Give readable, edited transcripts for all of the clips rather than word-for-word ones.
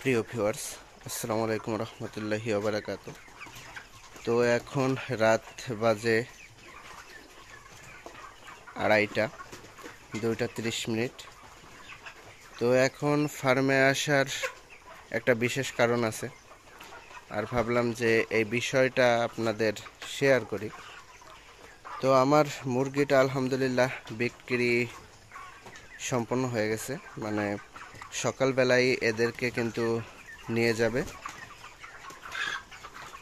প্রিয় ভিউয়ার্স, আসসালামু আলাইকুম রহমতুল্লাহি ওবারাকাতু। তো এখন রাত বাজে 2:30, 2:30। তো এখন ফার্মে আসার একটা বিশেষ কারণ আছে, আর ভাবলাম যে এই বিষয়টা আপনাদের শেয়ার করি। তো আমার মুরগিটা আলহামদুলিল্লাহ বিক্রি সম্পন্ন হয়ে গেছে, মানে সকালবেলায় এদেরকে কিন্তু নিয়ে যাবে।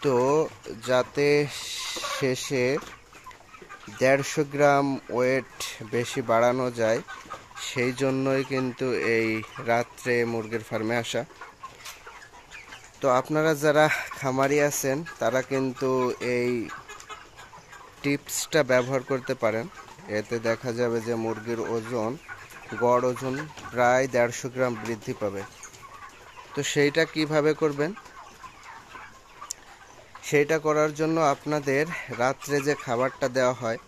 তো যাতে শেষে 150 গ্রাম ওয়েট বেশি বাড়ানো যায়, সেই জন্যই কিন্তু এই রাত্রে মুরগির ফার্মে আসা। তো আপনারা যারা খামারি আছেন তারা কিন্তু এই টিপসটা ব্যবহার করতে পারেন। এতে দেখা যাবে যে মুরগির ওজন, গড় ওজন প্রায় 150 গ্রাম বৃদ্ধি পাবে। তো সেইটা কিভাবে করবেন? সেইটা করার জন্য আপনাদের রাত্রে যে খাবারটা দেওয়া হয়,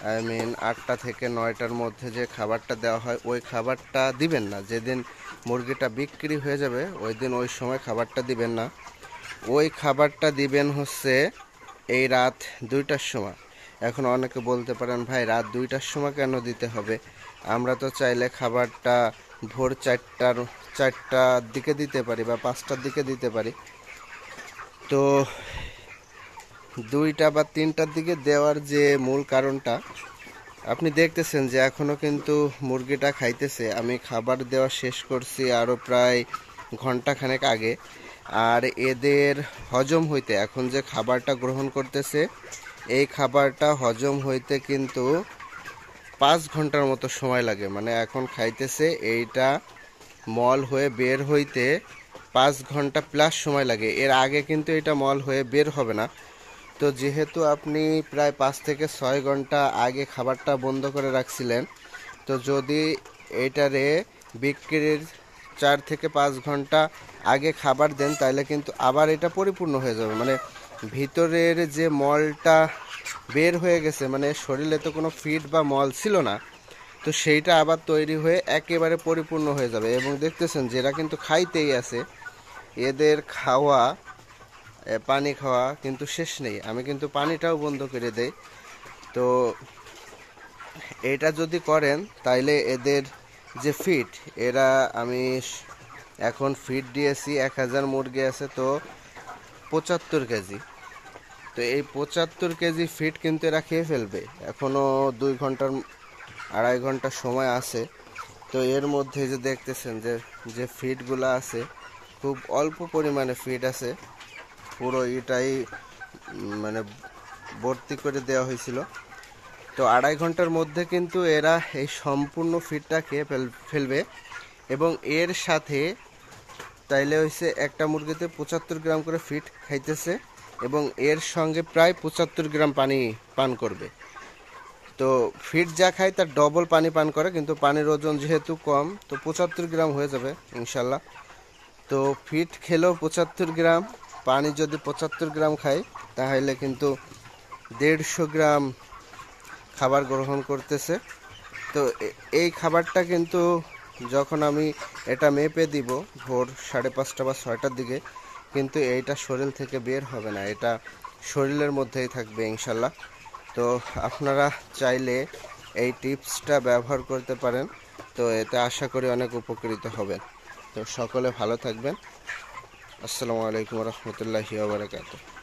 আই মিন 8টা থেকে 9টার মধ্যে যে খাবারটা দেওয়া হয়, ওই খাবারটা দিবেন না। যেদিন মুরগিটা বিক্রি হয়ে যাবে ওই দিন ওই সময় খাবারটা দিবেন না। ওই খাবারটা দিবেন হচ্ছে এই রাত 2টার সময়। এখন অনেকে বলতে পারেন, ভাই রাত 2টার সময় কেন দিতে হবে? আমরা তো চাইলে খাবারটা ভোর 4টার দিকে দিতে পারি বা 5টার দিকে দিতে পারি। তো 2টা বা 3টার দিকে দেওয়ার যে মূল কারণটা, আপনি দেখতেছেন যে এখনো কিন্তু মুরগিটা খাইতেছে। আমি খাবার দেওয়া শেষ করছি আরও প্রায় ঘন্টাখানেক আগে। আর এদের হজম হইতে, এখন যে খাবারটা গ্রহণ করতেছে, এই খাবারটা হজম হইতে কিন্তু 5 ঘন্টার মতো সময় লাগে। মানে এখন খাইতেছে, এইটা মল হয়ে বের হইতে 5 ঘন্টা প্লাস সময় লাগে। এর আগে কিন্তু এটা মল হয়ে বের হবে না। তো যেহেতু আপনি প্রায় 5 থেকে 6 ঘন্টা আগে খাবারটা বন্ধ করে রাখছিলেন, তো যদি এইটারে বিক্রির 4 থেকে 5 ঘন্টা আগে খাবার দেন, তাহলে কিন্তু আবার এটা পরিপূর্ণ হয়ে যাবে। মানে ভিতরের যে মলটা বের হয়ে গেছে, মানে শরীরে তো কোনো ফিড বা মল ছিল না, তো সেইটা আবার তৈরি হয়ে একেবারে পরিপূর্ণ হয়ে যাবে। এবং দেখতেছেন যে এরা কিন্তু খাইতেই আছে, এদের খাওয়া, পানি খাওয়া কিন্তু শেষ নেই। আমি কিন্তু পানিটাও বন্ধ করে দেই। তো এটা যদি করেন তাইলে এদের যে ফিড, এরা আমি এখন ফিড দিয়েছি 1000 মুরগি আছে, তো 75 কেজি। তো এই 75 কেজি ফিড কিন্তু এরা খেয়ে ফেলবে। এখনও 2 ঘন্টার 2.5 ঘন্টা সময় আছে। তো এর মধ্যে যে দেখতেছেন যে যে ফিডগুলো আছে, খুব অল্প পরিমাণে ফিড আছে। পুরো এটাই মানে ভর্তি করে দেওয়া হয়েছিল। তো 2.5 ঘন্টার মধ্যে কিন্তু এরা এই সম্পূর্ণ ফিডটা খেয়ে ফেলবে। এবং এর সাথে তাইলে হয়েছে একটা মুরগিতে 75 গ্রাম করে ফিড খাইতেছে, এবং এর সঙ্গে প্রায় 75 গ্রাম পানি পান করবে। তো ফিড যা খায় তার ডবল পানি পান করে, কিন্তু পানির ওজন যেহেতু কম, তো 75 গ্রাম হয়ে যাবে ইনশাল্লাহ। তো ফিড খেলেও 75 গ্রাম, পানি যদি 75 গ্রাম খায়, তাহলে কিন্তু 150 গ্রাম খাবার গ্রহণ করতেছে। তো এই খাবারটা কিন্তু যখন আমি এটা মেপে দিব ভোর 5:30 বা 6টার দিকে, কিন্তু এইটা শরীর থেকে বের হবে না, এটা শরীরের মধ্যেই থাকবে ইনশাল্লাহ। তো আপনারা চাইলে এই টিপসটা ব্যবহার করতে পারেন। তো এতে আশা করি অনেক উপকৃত হবেন। তো সকলে ভালো থাকবেন। আসসালামু আলাইকুম রহমতুল্লাহি ওয়া বারাকাতুহু।